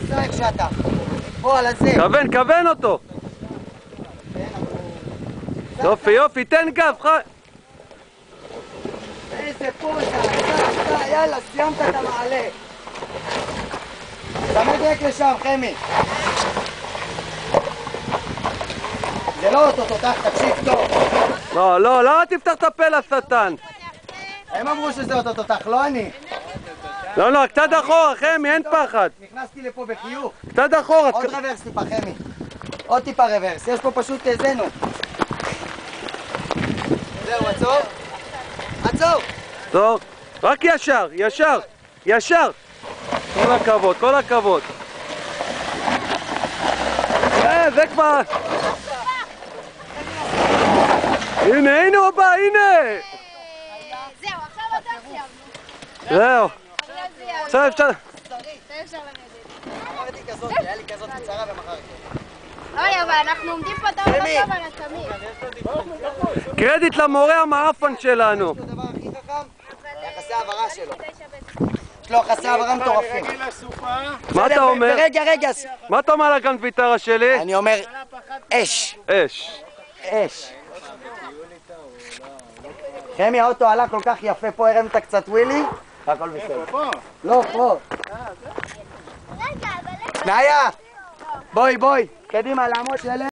סע איך שאתה. פה על הזה. כוון אותו. יופי, יופי, תן גב, איזה פוסה, סע, יאללה, סיימת את המעלה. תמיד רק לשם, חמי. זה לא אותו תותח, תקשיב טוב. לא, לא, למה תפתח את הפה לשטן? הם אמרו שזה אותו תותח, לא אני. לא, לא, קצת אחורה, חמי, אין פחד. נכנסתי לפה בחיוך. קצת אחורה. עוד רוורס טיפה, חמי. עוד טיפה רוורס, יש פה פשוט זנו. זהו, עצור. עצור. טוב, רק ישר, ישר, ישר. כל הכבוד, כל הכבוד. זה כבר... הנה, הנה הוא בא, הנה! זהו, עכשיו אתה סיימנו. זהו. עכשיו אפשר... היה לי כזאת קצרה ומחרתי. אוי, אבל אנחנו עומדים פה טוב טוב על התמיד. קרדיט למורה המאפן שלנו. יש לו דבר הכי חכם, יחסי העברה שלו. יש לו יחסי העברה מטורפים. מה אתה אומר? רגע. מה אתה אומר על הגנביטרה שלי? אני אומר, אש. אש. אש. חמי, האוטו עלה כל כך יפה פה, הרמת קצת ווילי, והכל בסדר. לא, פה. נאיה, בואי, קדימה לעמוד שלם.